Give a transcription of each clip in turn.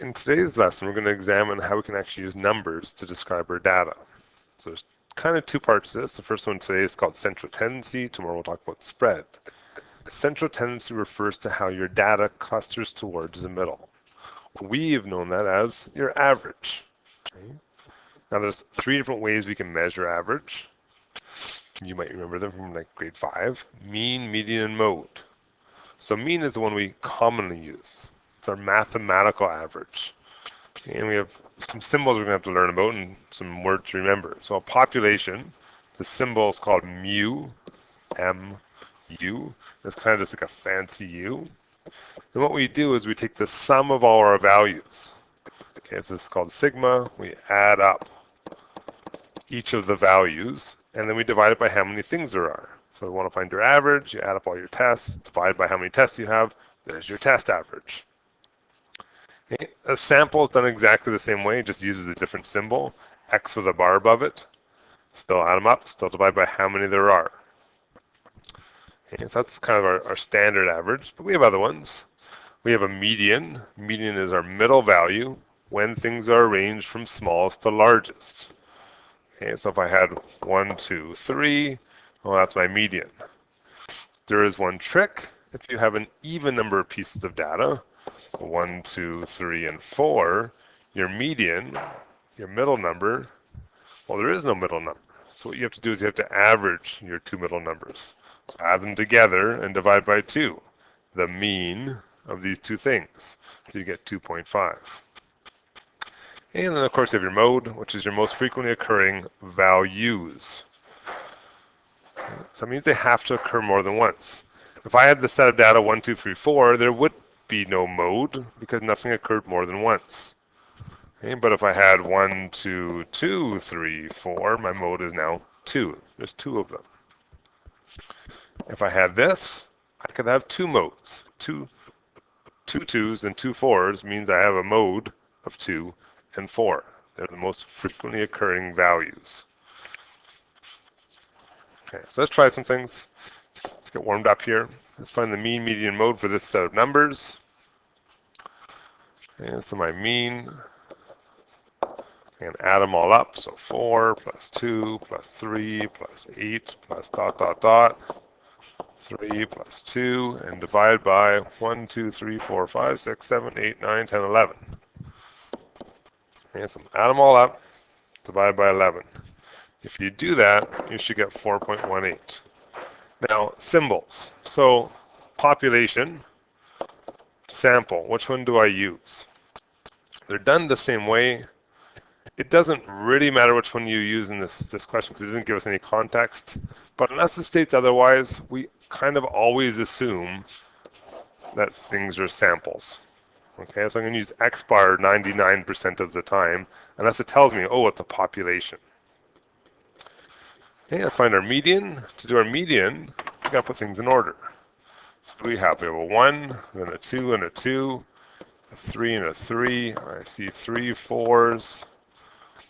In today's lesson, we're going to examine how we can actually use numbers to describe our data. So there's kind of two parts to this. The first one today is called central tendency. Tomorrow we'll talk about spread. Central tendency refers to how your data clusters towards the middle. We've known that as your average. Okay? Now there's three different ways we can measure average. You might remember them from like grade 5. Mean, median, and mode. So mean is the one we commonly use. It's our mathematical average. And we have some symbols we're going to have to learn about and some words to remember. So a population, the symbol is called mu, M-U. It's kind of just like a fancy U. And what we do is we take the sum of all our values. Okay, so this is called sigma. We add up each of the values, and then we divide it by how many things there are. So we want to find your average. You add up all your tests, divide by how many tests you have. There's your test average. Okay. A sample is done exactly the same way, it just uses a different symbol, X with a bar above it. Still add them up, still divide by how many there are. Okay, so that's kind of our standard average, but we have other ones. We have a median. Median is our middle value when things are arranged from smallest to largest. Okay, so if I had 1, 2, 3, well, that's my median. There is one trick. If you have an even number of pieces of data, 1, 2, 3, and 4, your median, your middle number, well, there is no middle number. So what you have to do is you have to average your two middle numbers. So add them together and divide by 2, the mean of these two things. So you get 2.5. And then, of course, you have your mode, which is your most frequently occurring values. So that means they have to occur more than once. If I had the set of data 1, 2, 3, 4, there would be no mode because nothing occurred more than once. Okay, but if I had 1, 2, 2, 3, 4, my mode is now 2. There's 2 of them. If I had this, I could have 2 modes. Two 2s and 2 4s means I have a mode of 2 and 4. They're the most frequently occurring values. Okay, so let's try some things. Let's get warmed up here. Let's find the mean, median, mode for this set of numbers. Okay, so my mean, and add them all up. So 4 plus 2 plus 3 plus 8 plus dot, dot, dot. 3 plus 2 and divide by 1, 2, 3, 4, 5, 6, 7, 8, 9, 10, 11. Okay, so add them all up, divide by 11. If you do that, you should get 4.18. Now, symbols. So, population, sample. Which one do I use? They're done the same way. It doesn't really matter which one you use in this question because it doesn't give us any context. But unless it states otherwise, we kind of always assume that things are samples. Okay, so I'm going to use X bar 99% of the time, unless it tells me, oh, it's a population. Okay, let's find our median. To do our median, we got to put things in order. So what do we have? We have a 1, then a 2, and a 2, a 3, and a 3. I see 3 4s.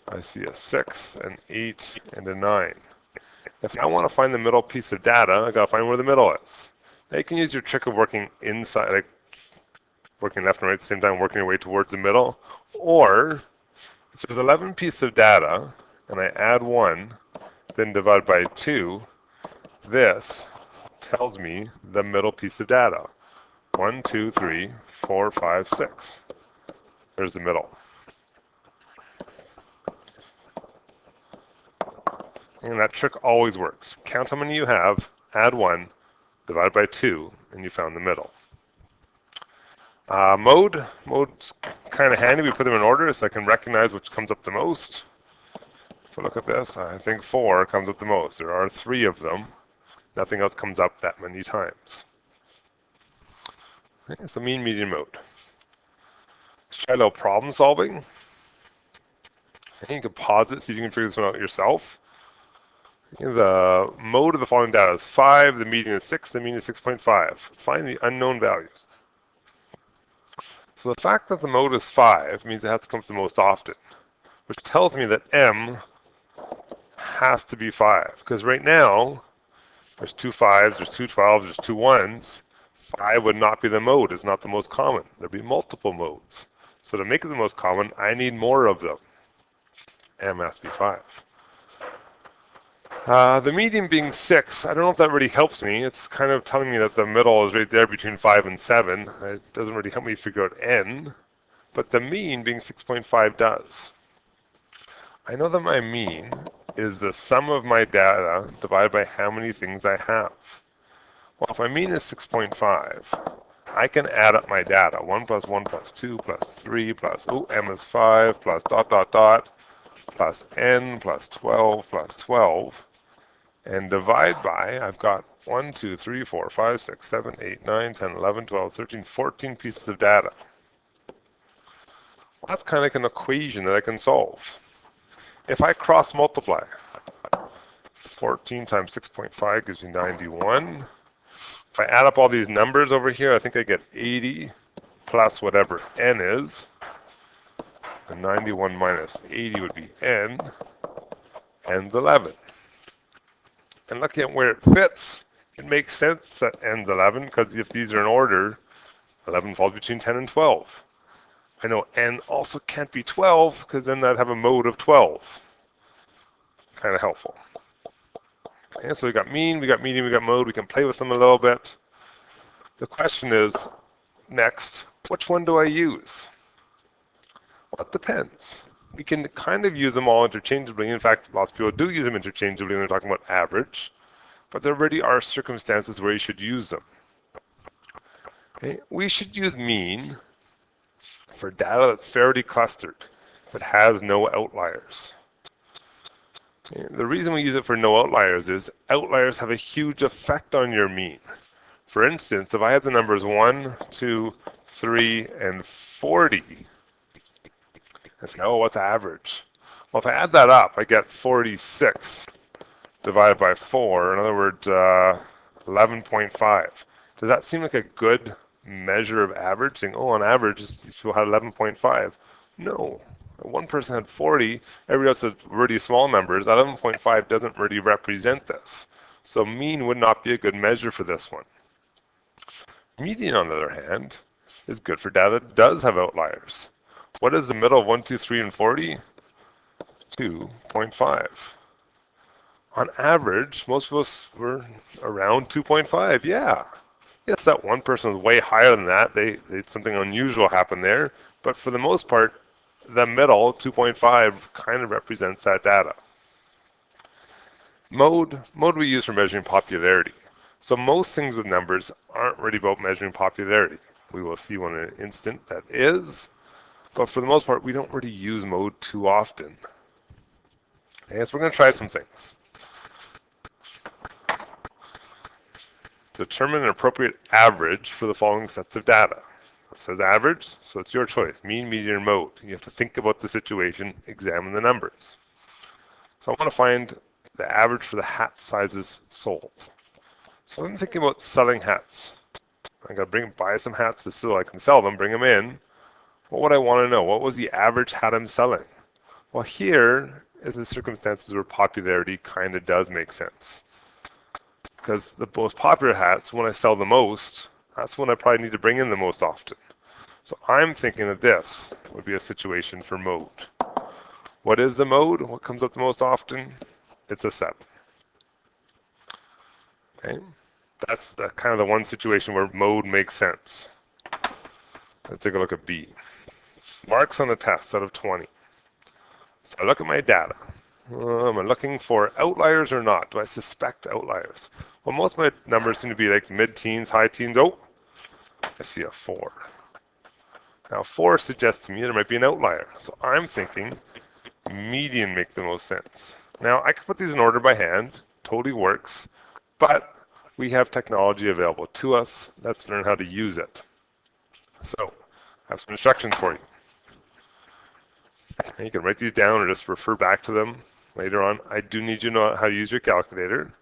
I see a 6, an 8, and a 9. If I want to find the middle piece of data, I got to find where the middle is. Now you can use your trick of working inside, like working left and right at the same time, working your way towards the middle. Or, if there's 11 pieces of data, and I add 1, then divide by 2, this tells me the middle piece of data. 1, 2, 3, 4, 5, 6. There's the middle. And that trick always works. Count how many you have, add 1, divide by 2, and you found the middle. Mode's kind of handy. We put them in order so I can recognize which comes up the most. If I look at this, I think 4 comes up the most. There are 3 of them. Nothing else comes up that many times. Okay, so mean, median, mode. Let's try a little problem solving. You can pause it, see if you can figure this one out yourself. The mode of the following data is 5, the median is 6, the mean is 6.5. Find the unknown values. So the fact that the mode is 5 means it has to come the most often, which tells me that M has to be 5. Because right now, there's 2 5s, there's 2 12s, there's 2 1s. 5 would not be the mode, it's not the most common. There'd be multiple modes. So to make it the most common, I need more of them. M has to be 5. The median being 6, I don't know if that really helps me. It's kind of telling me that the middle is right there between 5 and 7. It doesn't really help me figure out n, but the mean being 6.5 does. I know that my mean is the sum of my data divided by how many things I have. Well, if my mean is 6.5, I can add up my data. 1 plus 1 plus 2 plus 3 plus, m is 5 plus dot dot dot plus n plus 12 plus 12. And divide by, I've got 1, 2, 3, 4, 5, 6, 7, 8, 9, 10, 11, 12, 13, 14 pieces of data. Well, that's kind of like an equation that I can solve. If I cross multiply, 14 times 6.5 gives me 91. If I add up all these numbers over here, I think I get 80 plus whatever n is. And 91 minus 80 would be n. N's 11. And looking at where it fits, it makes sense that n's 11, because if these are in order, 11 falls between 10 and 12. I know n also can't be 12, because then I'd have a mode of 12. Kind of helpful. Okay, so we got mean, we got median, we got mode. We can play with them a little bit. The question is, next, which one do I use? Well, it depends. We can kind of use them all interchangeably. In fact, lots of people do use them interchangeably when they're talking about average, but there really are circumstances where you should use them. Okay? We should use mean for data that's fairly clustered, but has no outliers. Okay? The reason we use it for no outliers is outliers have a huge effect on your mean. For instance, if I had the numbers 1, 2, 3, and 40, I say, oh, what's average? Well, if I add that up, I get 46 divided by 4. In other words, 11.5. Does that seem like a good measure of average? Saying, oh, on average, these people had 11.5. No. One person had 40. Everybody else had really small numbers. 11.5 doesn't really represent this. So mean would not be a good measure for this one. Median, on the other hand, is good for data that does have outliers. What is the middle of 1, 2, 3, and 40? 2.5. On average, most of us were around 2.5. Yeah. Yes, that one person was way higher than that. They something unusual happened there. But for the most part, the middle, 2.5, kind of represents that data. Mode we use for measuring popularity. So most things with numbers aren't really about measuring popularity. We will see one in an instant that is. But for the most part, we don't really use mode too often. Okay, so we're going to try some things. Determine an appropriate average for the following sets of data. It says average, so it's your choice. Mean, median, or mode. You have to think about the situation, examine the numbers. So I want to find the average for the hat sizes sold. So I'm thinking about selling hats. I got to buy some hats so I can sell them, bring them in. What would I want to know? What was the average hat I'm selling? Well, here is the circumstances where popularity kind of does make sense. Because the most popular hats, when I sell the most, that's when I probably need to bring in the most often. So I'm thinking that this would be a situation for mode. What is the mode? What comes up the most often? It's a 7. Okay, that's kind of the one situation where mode makes sense. Let's take a look at B. Marks on the test out of 20. So I look at my data. Am I looking for outliers or not? Do I suspect outliers? Well, most of my numbers seem to be like mid-teens, high teens. Oh, I see a 4. Now 4 suggests to me there might be an outlier. So I'm thinking median makes the most sense. Now I can put these in order by hand. Totally works. But we have technology available to us. Let's learn how to use it. So I have some instructions for you. And you can write these down or just refer back to them later on. I do need you to know how to use your calculator.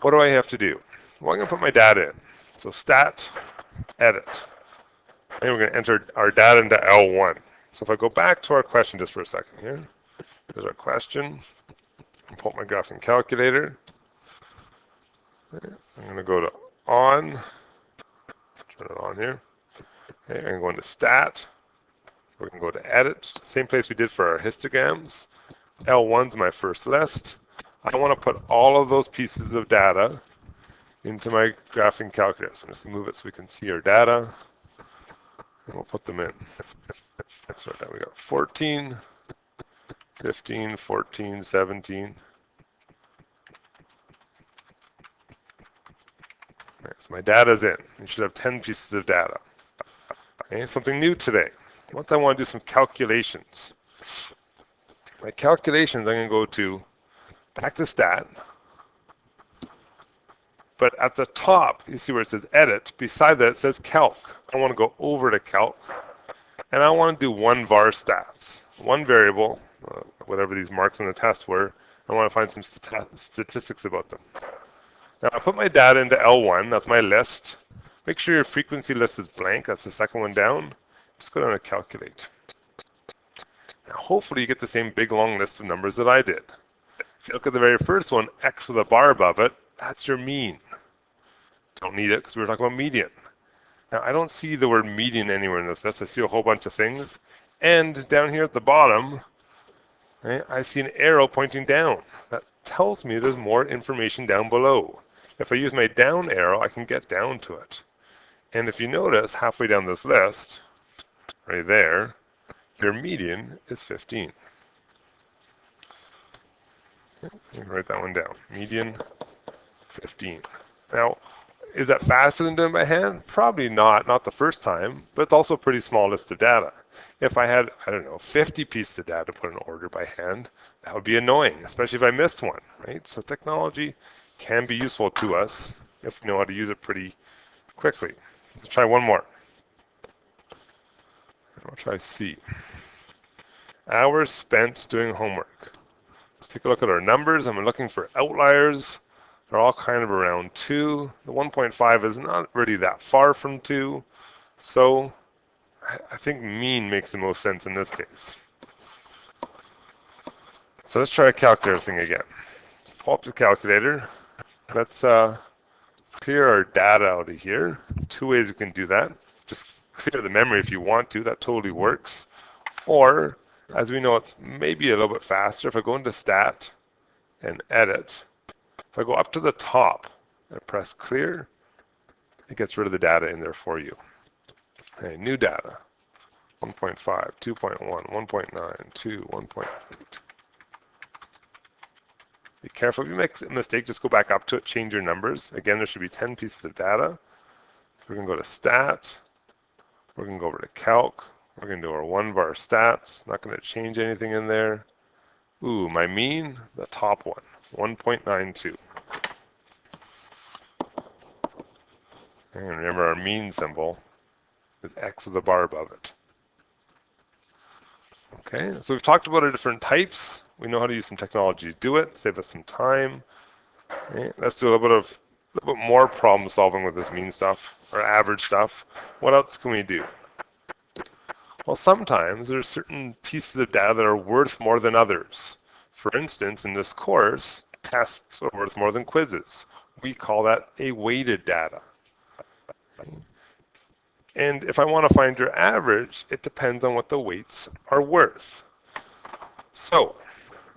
What do I have to do? Well, I'm going to put my data in. So stat, edit. And we're going to enter our data into L1. So if I go back to our question just for a second here. There's our question. I'll pull up my graphing calculator. I'm going to go to on. Turn it on here. Okay, I'm going to stat. We're going to go to Edit, same place we did for our histograms. L1's my first list. I want to put all of those pieces of data into my graphing calculator. So I'm just going to move it so we can see our data. And we'll put them in. So now we got 14, 15, 14, 17. Okay, so my data's in. You should have 10 pieces of data. Okay, something new today. Once I want to do some calculations. My calculations, I'm going to go to back to stat. But at the top, you see where it says edit. Beside that, it says calc. I want to go over to calc. And I want to do one var stats. One variable, whatever these marks on the test were. I want to find some statistics about them. Now I put my data into L1. That's my list. Make sure your frequency list is blank. That's the second one down. Just go down to calculate. Now hopefully you get the same big long list of numbers that I did. If you look at the very first one, X with a bar above it, that's your mean. Don't need it because we were talking about median. Now I don't see the word median anywhere in this list. I see a whole bunch of things. And down here at the bottom, right, I see an arrow pointing down. That tells me there's more information down below. If I use my down arrow, I can get down to it. And if you notice, halfway down this list, right there, your median is 15. Okay, you can write that one down. Median 15. Now, is that faster than doing it by hand? Probably not the first time, but it's also a pretty small list of data. If I had, I don't know, 50 pieces of data to put in order by hand, that would be annoying, especially if I missed one, right? So technology can be useful to us if we know how to use it pretty quickly. Let's try one more. I'll try C. Hours spent doing homework. Let's take a look at our numbers. I'm looking for outliers. They're all kind of around 2. The 1.5 is not really that far from 2. So I think mean makes the most sense in this case. So let's try a calculator thing again. Pull up the calculator. Let's clear our data out of here. 2 ways we can do that. Just clear the memory if you want to. That totally works. Or, as we know, it's maybe a little bit faster. If I go into Stat and Edit, if I go up to the top and press Clear, it gets rid of the data in there for you. Okay, new data. 1.5, 2.1, 1.9, 2, 1.8. Be careful. If you make a mistake, just go back up to it, change your numbers. Again, there should be 10 pieces of data. So we're going to go to Stat. We're going to go over to Calc. We're going to do our one var stats. Not going to change anything in there. Ooh, my mean, the top one, 1.92. And remember our mean symbol is X with a bar above it. Okay, so we've talked about our different types. We know how to use some technology to do it, save us some time. Okay, let's do a little bit more problem solving with this mean stuff, or average stuff. What else can we do? Well, sometimes there's certain pieces of data that are worth more than others. For instance, in this course, tests are worth more than quizzes. We call that a weighted data. And if I want to find your average, it depends on what the weights are worth. So,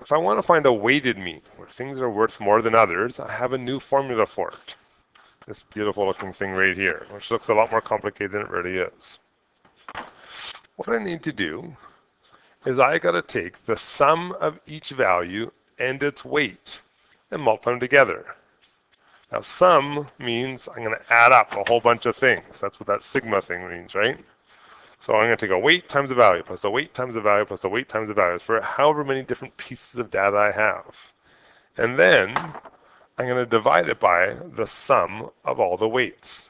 if I want to find a weighted mean, where things are worth more than others, I have a new formula for it. This beautiful looking thing right here, which looks a lot more complicated than it really is. What I need to do is I got to take the sum of each value and its weight and multiply them together. Now sum means I'm going to add up a whole bunch of things. That's what that sigma thing means, right? So I'm going to take a weight times a value plus a weight times a value plus a weight times a value for however many different pieces of data I have. And then I'm going to divide it by the sum of all the weights.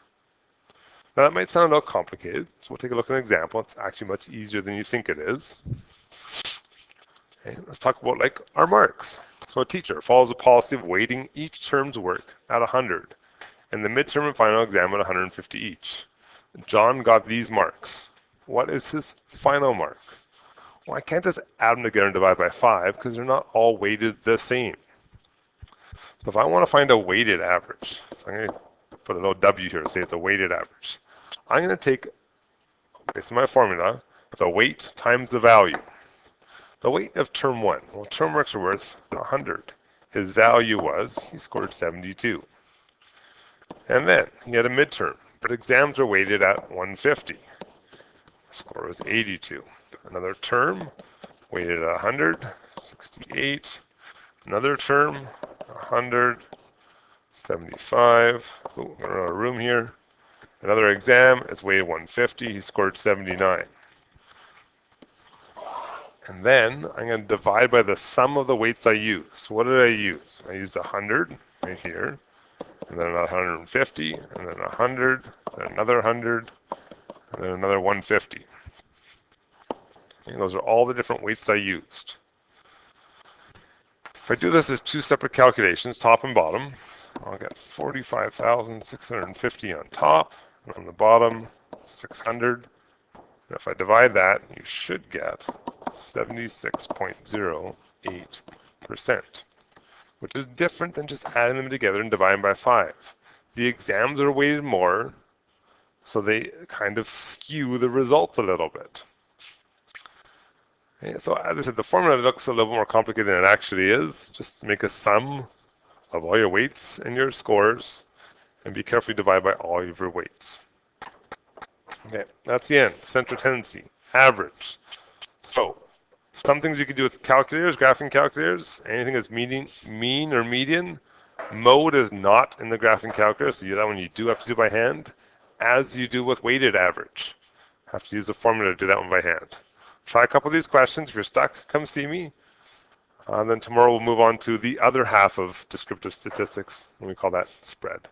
Now that might sound a little complicated, so we'll take a look at an example. It's actually much easier than you think it is. Okay, let's talk about like our marks. So a teacher follows a policy of weighting each term's work at 100 and the midterm and final exam at 150 each. John got these marks. What is his final mark? Well, I can't just add them together and divide by 5 because they're not all weighted the same. So if I want to find a weighted average, so I'm going to put a little W here to say it's a weighted average. I'm going to take, based on my formula, the weight times the value. The weight of term 1. Well, term marks are worth 100. His value was, he scored 72. And then he had a midterm, but exams are weighted at 150. Score was 82. Another term, weighted at 100, 68. Another term, 100, 75. Oh, we're out of room here. Another exam is weighted 150. He scored 79. And then I'm going to divide by the sum of the weights I used. So what did I use? I used 100 right here, and then another 150, and then 100, and another 100, and then another 150. And those are all the different weights I used. If I do this as two separate calculations, top and bottom, I'll get 45,650 on top, and on the bottom, 600. And if I divide that, you should get 76.08%, which is different than just adding them together and dividing by 5. The exams are weighted more, so they kind of skew the results a little bit. Okay, so as I said, the formula looks a little more complicated than it actually is. Just make a sum of all your weights and your scores, and be careful you divide by all of your weights. Okay, that's the end. Central tendency, average. So, some things you can do with calculators, graphing calculators. Anything that's mean or median. Mode is not in the graphing calculator, so that one you do have to do by hand, as you do with weighted average. Have to use the formula to do that one by hand. Try a couple of these questions. If you're stuck, come see me. Then tomorrow we'll move on to the other half of descriptive statistics, and we call that spread.